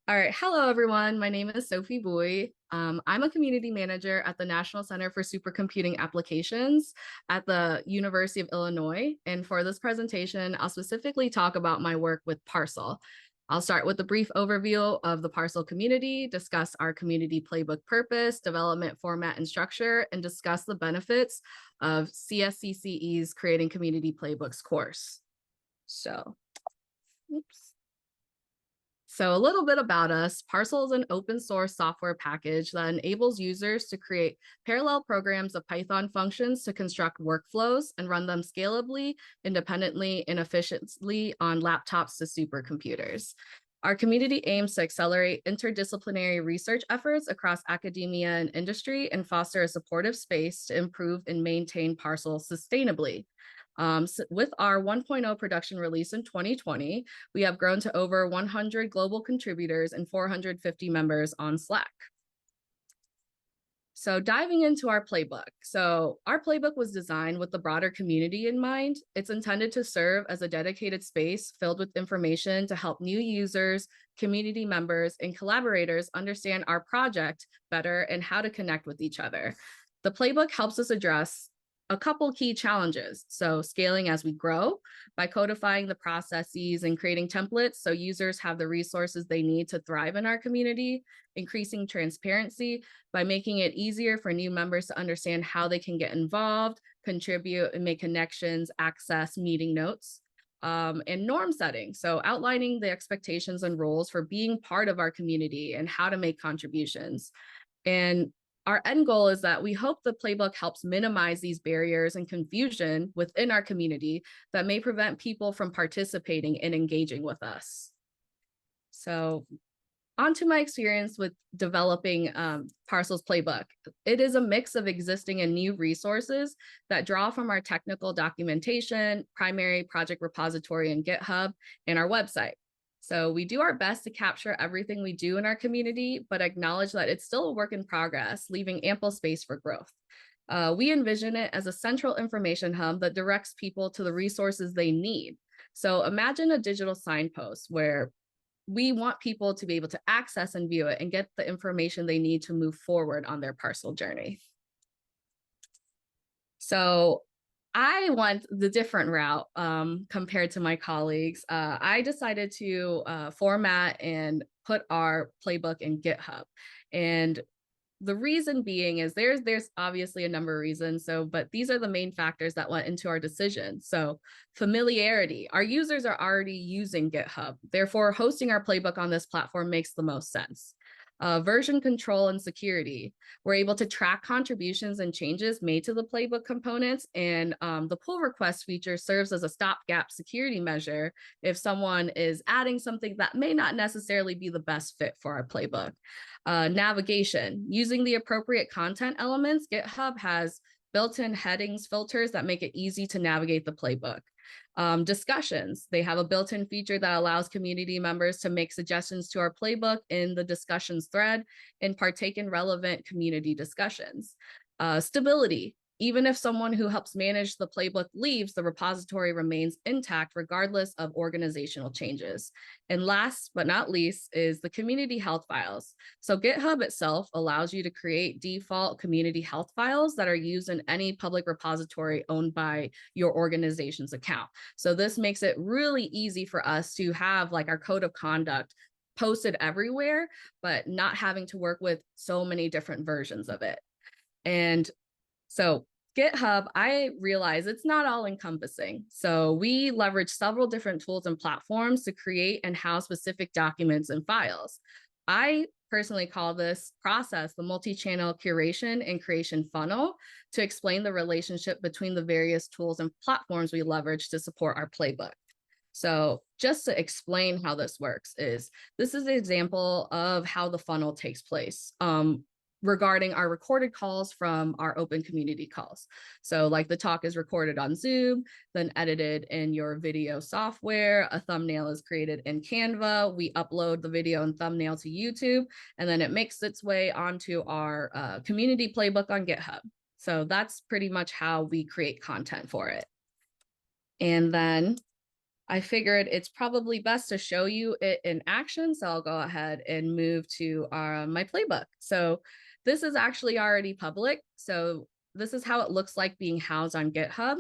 All right. Hello, everyone. My name is Sophie Boy. I'm a community manager at the National Center for Supercomputing Applications at the University of Illinois. And for this presentation, I'll specifically talk about my work with Parcel. I'll start with a brief overview of the Parcel community, discuss our community playbook purpose, development format and structure, and discuss the benefits of CSCCE's Creating Community Playbooks course. So, oops. So a little bit about us. Parcel is an open source software package that enables users to create parallel programs of Python functions to construct workflows and run them scalably, independently, and efficiently on laptops to supercomputers. Our community aims to accelerate interdisciplinary research efforts across academia and industry and foster a supportive space to improve and maintain Parcel sustainably. With our 1.0 production release in 2020, we have grown to over 100 global contributors and 450 members on Slack. So diving into our playbook. So our playbook was designed with the broader community in mind. It's intended to serve as a dedicated space filled with information to help new users, community members, and collaborators understand our project better and how to connect with each other. The playbook helps us address a couple key challenges. So scaling as we grow by codifying the processes and creating templates so users have the resources they need to thrive in our community, increasing transparency by making it easier for new members to understand how they can get involved, contribute, and make connections, access meeting notes. And norm setting. So outlining the expectations and roles for being part of our community and how to make contributions. And our end goal is that we hope the playbook helps minimize these barriers and confusion within our community that may prevent people from participating and engaging with us. So on to my experience with developing Parcel's playbook. It is a mix of existing and new resources that draw from our technical documentation, primary project repository and GitHub, and our website. So we do our best to capture everything we do in our community, but acknowledge that it's still a work in progress, leaving ample space for growth. We envision it as a central information hub that directs people to the resources they need. So imagine a digital signpost where we want people to be able to access and view it and get the information they need to move forward on their Parcel journey. So I went the different route compared to my colleagues. I decided to format and put our playbook in GitHub. And the reason being is there's obviously a number of reasons. But these are the main factors that went into our decision. So familiarity, our users are already using GitHub. Therefore, hosting our playbook on this platform makes the most sense. Version control and security. We're able to track contributions and changes made to the playbook components, and the pull request feature serves as a stopgap security measure if someone is adding something that may not necessarily be the best fit for our playbook. Navigation. Using the appropriate content elements, GitHub has built-in headings filters that make it easy to navigate the playbook. Discussions. They have a built-in feature that allows community members to make suggestions to our playbook in the discussions thread and partake in relevant community discussions. Stability. Even if someone who helps manage the playbook leaves, the repository remains intact regardless of organizational changes. And last but not least is the community health files. So GitHub itself allows you to create default community health files that are used in any public repository owned by your organization's account. So this makes it really easy for us to have like our code of conduct posted everywhere, but not having to work with so many different versions of it. And so GitHub, I realize it's not all encompassing. So we leverage several different tools and platforms to create and house specific documents and files. I personally call this process the multi-channel curation and creation funnel to explain the relationship between the various tools and platforms we leverage to support our playbook. So just to explain how this works this is an example of how the funnel takes place. Regarding our recorded calls from our open community calls. So like the talk is recorded on Zoom, then edited in your video software, a thumbnail is created in Canva, we upload the video and thumbnail to YouTube, and then it makes its way onto our community playbook on GitHub. So that's pretty much how we create content for it. And then I figured it's probably best to show you it in action. So I'll go ahead and move to my playbook. So this is actually already public. So this is how it looks like being housed on GitHub.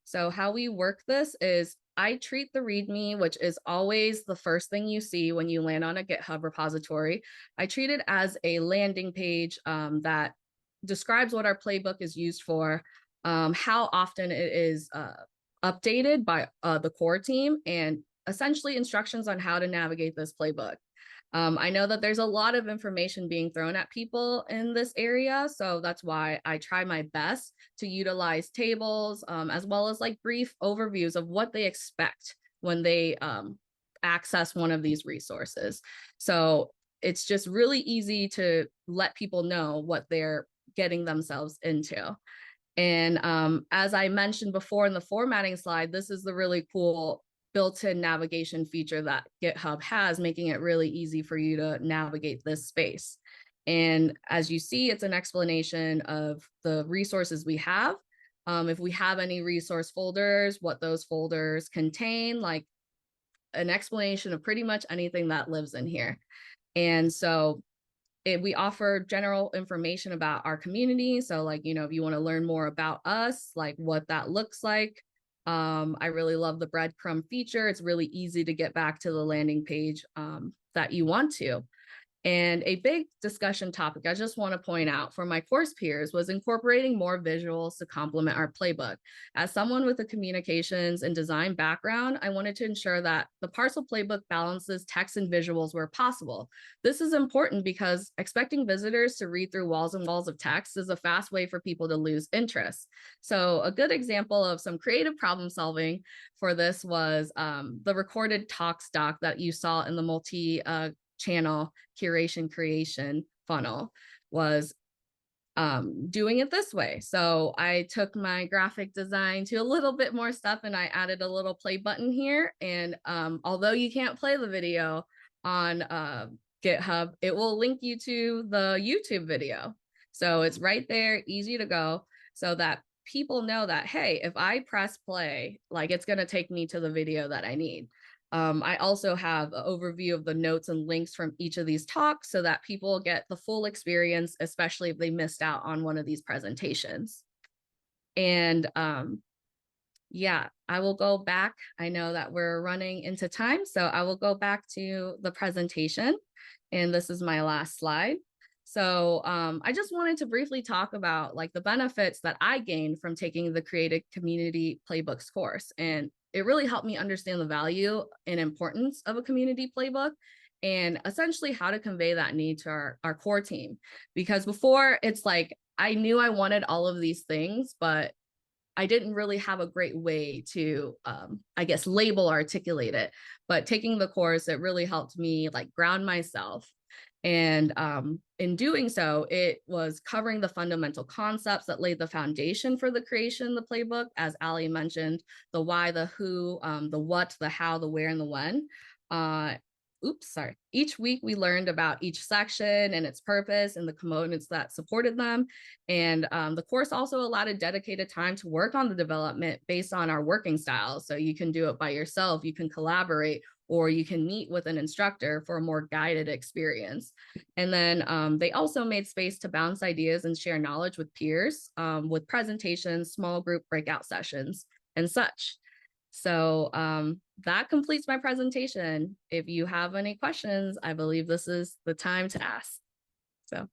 So how we work this is I treat the README, which is always the first thing you see when you land on a GitHub repository. I treat it as a landing page that describes what our playbook is used for, how often it is updated by the core team, and essentially instructions on how to navigate this playbook. I know that there's a lot of information being thrown at people in this area, so that's why I try my best to utilize tables as well as like brief overviews of what they expect when they access one of these resources. So it's just really easy to let people know what they're getting themselves into. And as I mentioned before in the formatting slide, this is the really cool built-in navigation feature that GitHub has, making it really easy for you to navigate this space. And as you see, it's an explanation of the resources we have. If we have any resource folders, what those folders contain, like an explanation of pretty much anything that lives in here. And so we offer general information about our community. So like, you know, if you want to learn more about us, like what that looks like. I really love the breadcrumb feature. It's really easy to get back to the landing page that you want to. And a big discussion topic I just want to point out for my course peers was incorporating more visuals to complement our playbook. As someone with a communications and design background, I wanted to ensure that the Parcel playbook balances text and visuals where possible. This is important because expecting visitors to read through walls and walls of text is a fast way for people to lose interest. So a good example of some creative problem solving for this was the recorded talks doc that you saw in the channel curation creation funnel was doing it this way. So I took my graphic design to a little bit more stuff and I added a little play button here. And although you can't play the video on GitHub, it will link you to the YouTube video. So it's right there, easy to go, so that people know that, hey, if I press play, like it's going to take me to the video that I need. I also have an overview of the notes and links from each of these talks so that people get the full experience, especially if they missed out on one of these presentations. And yeah, I will go back. I know that we're running into time, so I will go back to the presentation. And this is my last slide. So I just wanted to briefly talk about like the benefits that I gained from taking the Creative Community Playbooks course. And it really helped me understand the value and importance of a community playbook and essentially how to convey that need to our core team. Because before, it's like I knew I wanted all of these things, but I didn't really have a great way to, I guess, label or articulate it. But taking the course, it really helped me like ground myself. And in doing so, it was covering the fundamental concepts that laid the foundation for the creation of the playbook, as Ali mentioned, the why, the who, the what, the how, the where, and the when. Each week we learned about each section and its purpose and the components that supported them. And the course also allowed a dedicated time to work on the development based on our working styles. So you can do it by yourself, you can collaborate, or you can meet with an instructor for a more guided experience. And then they also made space to bounce ideas and share knowledge with peers with presentations, small group breakout sessions, and such. So that completes my presentation. If you have any questions, I believe this is the time to ask. So.